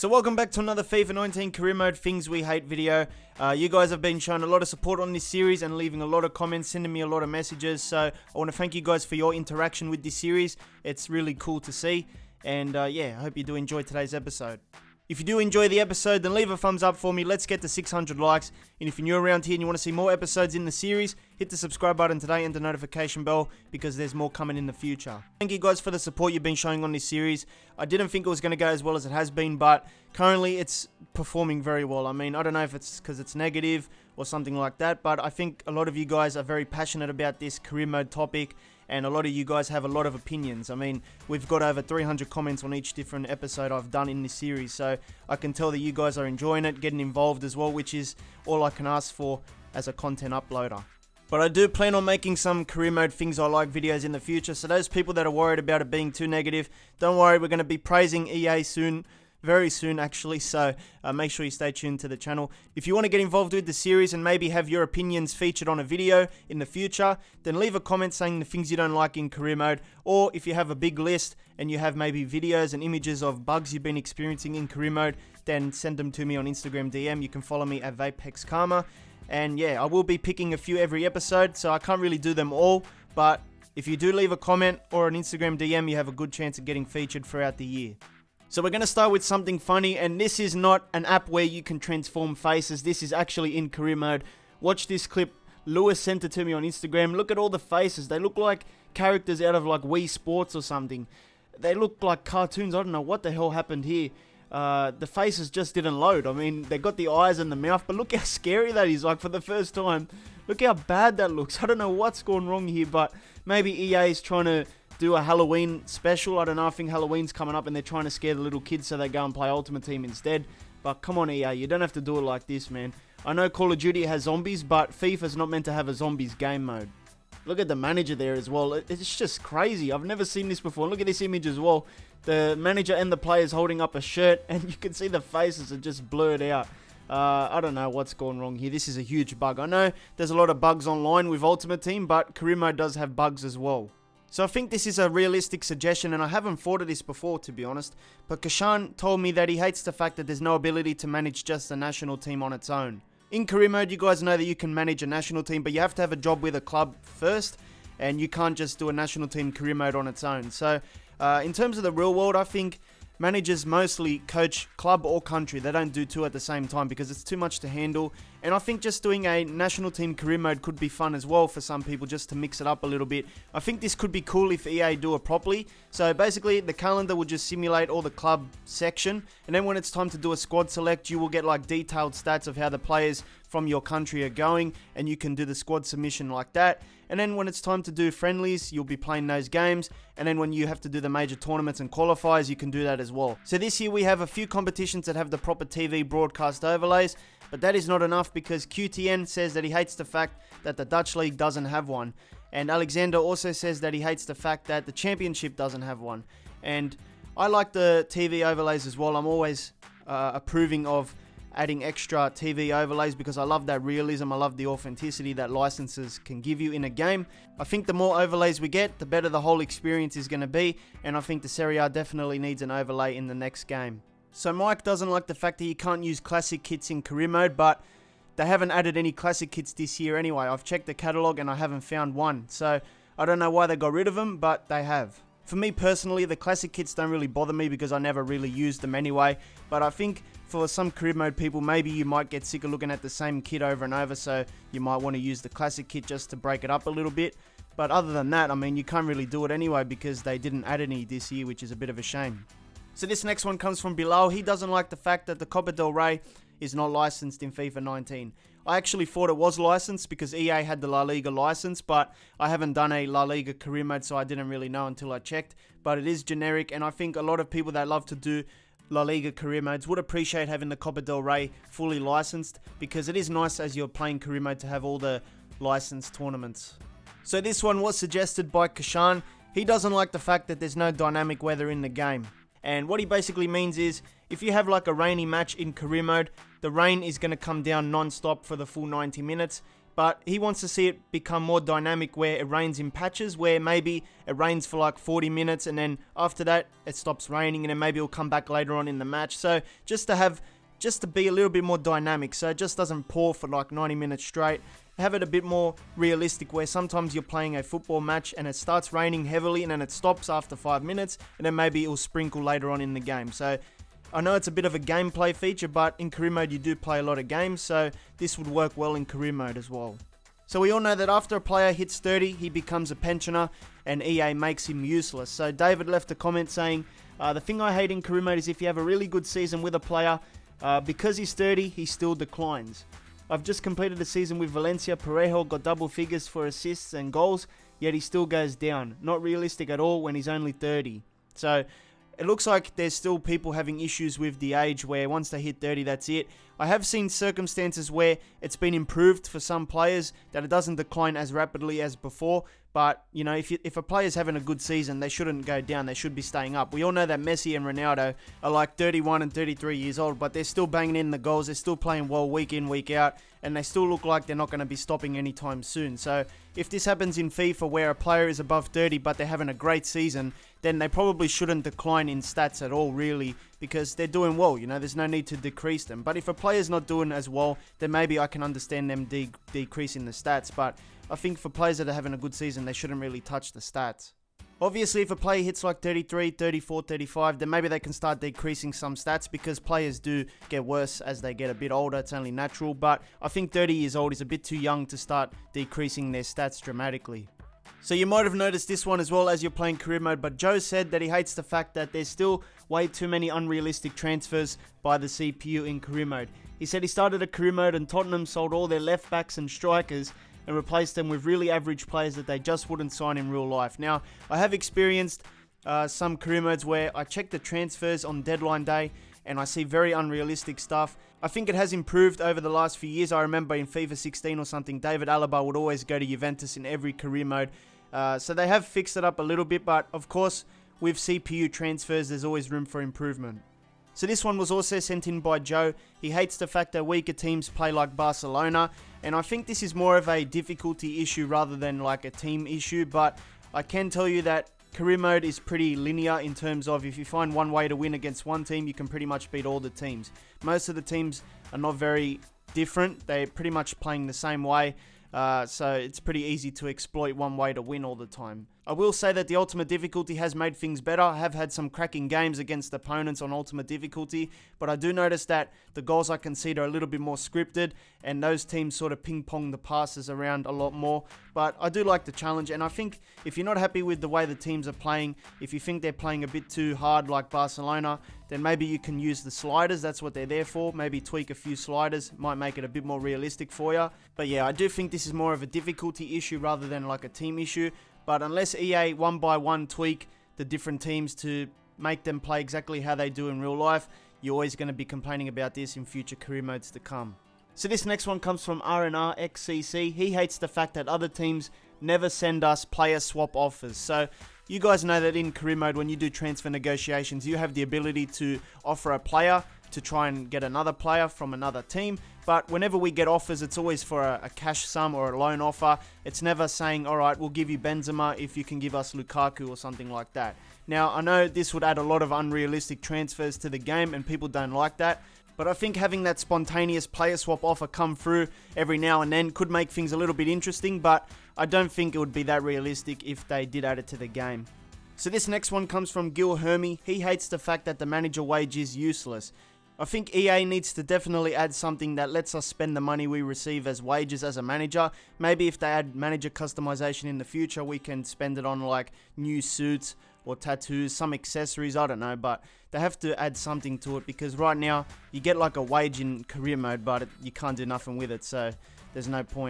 So welcome back to another FIFA 19 Career Mode Things We Hate video. You guys have been showing a lot of support on this series and leaving a lot of comments, sending me a lot of messages. So I want to thank you guys for your interaction with this series. It's really cool to see. And yeah, I hope you do enjoy today's episode. If you do enjoy the episode, then leave a thumbs up for me. Let's get to 600 likes. And if you're new around here and you want to see more episodes in the series, hit the subscribe button today and the notification bell because there's more coming in the future. Thank you guys for the support you've been showing on this series. I didn't think it was going to go as well as it has been, but currently it's performing very well. I mean, I don't know if it's because it's negative or something like that, but I think a lot of you guys are very passionate about this career mode topic. And a lot of you guys have a lot of opinions. I mean, we've got over 300 comments on each different episode I've done in this series. So I can tell that you guys are enjoying it, getting involved as well, which is all I can ask for as a content uploader. But I do plan on making some career mode things I like videos in the future. So those people that are worried about it being too negative, don't worry, we're going to be praising EA soon. Very soon actually, so make sure you stay tuned to the channel. If you want to get involved with the series and maybe have your opinions featured on a video in the future, then leave a comment saying the things you don't like in career mode, or if you have a big list and you have maybe videos and images of bugs you've been experiencing in career mode, then send them to me on Instagram DM. You can follow me at VapexKarma, and yeah, I will be picking a few every episode, so I can't really do them all, but if you do leave a comment or an Instagram DM, you have a good chance of getting featured throughout the year. So we're going to start with something funny, and this is not an app where you can transform faces. This is actually in career mode. Watch this clip. Lewis sent it to me on Instagram. Look at all the faces. They look like characters out of like Wii Sports or something. They look like cartoons. I don't know what the hell happened here. The faces just didn't load. I mean, they got the eyes and the mouth, but look how scary that is. Like for the first time, look how bad that looks. I don't know what's going wrong here, but maybe EA is trying to do a Halloween special. I don't know, I think Halloween's coming up and they're trying to scare the little kids so they go and play Ultimate Team instead. But come on EA, you don't have to do it like this, man. I know Call of Duty has zombies, but FIFA's not meant to have a zombies game mode. Look at the manager there as well. It's just crazy. I've never seen this before. Look at this image as well. The manager and the players holding up a shirt and you can see the faces are just blurred out. I don't know what's going wrong here. This is a huge bug. I know there's a lot of bugs online with Ultimate Team, but career mode does have bugs as well. So I think this is a realistic suggestion, and I haven't thought of this before, to be honest. But Kashan told me that he hates the fact that there's no ability to manage just the national team on its own. In career mode, you guys know that you can manage a national team, but you have to have a job with a club first, and you can't just do a national team career mode on its own. So in terms of the real world, I think managers mostly coach club or country. They don't do two at the same time because it's too much to handle. And I think just doing a national team career mode could be fun as well for some people, just to mix it up a little bit. I think this could be cool if EA do it properly. So basically the calendar will just simulate all the club section, and then when it's time to do a squad select, you will get like detailed stats of how the players from your country are going, and you can do the squad submission like that. And then when it's time to do friendlies, you'll be playing those games. And then when you have to do the major tournaments and qualifiers, you can do that as well. So this year we have a few competitions that have the proper TV broadcast overlays, but that is not enough because QTN says that he hates the fact that the Dutch League doesn't have one. And Alexander also says that he hates the fact that the Championship doesn't have one. And I like the TV overlays as well. I'm always approving of adding extra TV overlays because I love that realism. I love the authenticity that licenses can give you in a game. I think the more overlays we get, the better the whole experience is going to be, and I think the Serie A definitely needs an overlay in the next game. So Mike doesn't like the fact that you can't use classic kits in career mode, but they haven't added any classic kits this year anyway. I've checked the catalogue and I haven't found one, so I don't know why they got rid of them, but they have. For me personally, the classic kits don't really bother me because I never really used them anyway, but I think for some career mode people, maybe you might get sick of looking at the same kit over and over, so you might want to use the classic kit just to break it up a little bit. But other than that, I mean, you can't really do it anyway because they didn't add any this year, which is a bit of a shame. So this next one comes from Bilal. He doesn't like the fact that the Copa del Rey is not licensed in FIFA 19. I actually thought it was licensed because EA had the La Liga license, but I haven't done a La Liga career mode, so I didn't really know until I checked. But it is generic, and I think a lot of people that love to do La Liga career modes would appreciate having the Copa del Rey fully licensed, because it is nice as you're playing career mode to have all the licensed tournaments. So this one was suggested by Kashan. He doesn't like the fact that there's no dynamic weather in the game. And what he basically means is, if you have like a rainy match in career mode, the rain is going to come down non-stop for the full 90 minutes. But he wants to see it become more dynamic where it rains in patches, where maybe it rains for like 40 minutes and then after that it stops raining and then maybe it'll come back later on in the match. So just to be a little bit more dynamic, so it just doesn't pour for like 90 minutes straight. Have it a bit more realistic where sometimes you're playing a football match and it starts raining heavily and then it stops after 5 minutes and then maybe it'll sprinkle later on in the game. So I know it's a bit of a gameplay feature, but in career mode you do play a lot of games, so this would work well in career mode as well. So we all know that after a player hits 30, he becomes a pensioner and EA makes him useless. So David left a comment saying, the thing I hate in career mode is if you have a really good season with a player, because he's 30, he still declines. I've just completed a season with Valencia. Parejo got double figures for assists and goals, yet he still goes down. Not realistic at all when he's only 30. So it looks like there's still people having issues with the age where once they hit 30, that's it. I have seen circumstances where it's been improved for some players that it doesn't decline as rapidly as before. But, you know, if a player's having a good season, they shouldn't go down. They should be staying up. We all know that Messi and Ronaldo are like 31 and 33 years old, but they're still banging in the goals. They're still playing well week in, week out, and they still look like they're not going to be stopping anytime soon. So if this happens in FIFA where a player is above 30 but they're having a great season, then they probably shouldn't decline in stats at all, really, because they're doing well. You know, there's no need to decrease them. But if a player's not doing as well, then maybe I can understand them decreasing the stats. But I think for players that are having a good season, they shouldn't really touch the stats. Obviously, if a player hits like 33, 34, 35, then maybe they can start decreasing some stats because players do get worse as they get a bit older. It's only natural. But I think 30 years old is a bit too young to start decreasing their stats dramatically. So you might have noticed this one as well as you're playing career mode, but Joe said that he hates the fact that there's still way too many unrealistic transfers by the CPU in career mode. He said he started a career mode and Tottenham sold all their left backs and strikers and replaced them with really average players that they just wouldn't sign in real life. Now, I have experienced some career modes where I check the transfers on deadline day and I see very unrealistic stuff. I think it has improved over the last few years. I remember in FIFA 16 or something, David Alaba would always go to Juventus in every career mode. So they have fixed it up a little bit, but of course, with CPU transfers, there's always room for improvement. So this one was also sent in by Joe. He hates the fact that weaker teams play like Barcelona, and I think this is more of a difficulty issue rather than like a team issue, but I can tell you that career mode is pretty linear in terms of if you find one way to win against one team, you can pretty much beat all the teams. Most of the teams are not very different. They're pretty much playing the same way. So it's pretty easy to exploit one way to win all the time. I will say that the ultimate difficulty has made things better. I have had some cracking games against opponents on ultimate difficulty, but I do notice that the goals I concede are a little bit more scripted and those teams sort of ping pong the passes around a lot more. But I do like the challenge, and I think if you're not happy with the way the teams are playing, if you think they're playing a bit too hard like Barcelona, then maybe you can use the sliders. That's what they're there for. Maybe tweak a few sliders, might make it a bit more realistic for you. But yeah, I do think this is more of a difficulty issue rather than like a team issue. But unless EA one by one tweak the different teams to make them play exactly how they do in real life, you're always going to be complaining about this in future career modes to come. So this next one comes from RNRXCC. He hates the fact that other teams never send us player swap offers. So you guys know that in career mode, when you do transfer negotiations, you have the ability to offer a player to try and get another player from another team. But whenever we get offers, it's always for a cash sum or a loan offer. It's never saying, all right, we'll give you Benzema if you can give us Lukaku or something like that. Now, I know this would add a lot of unrealistic transfers to the game and people don't like that. But I think having that spontaneous player swap offer come through every now and then could make things a little bit interesting, but I don't think it would be that realistic if they did add it to the game. So this next one comes from Gil Hermy. He hates the fact that the manager wage is useless. I think EA needs to definitely add something that lets us spend the money we receive as wages as a manager. Maybe if they add manager customization in the future, we can spend it on like new suits or tattoos, some accessories, I don't know, but they have to add something to it because right now you get like a wage in career mode, but you can't do nothing with it, so there's no point.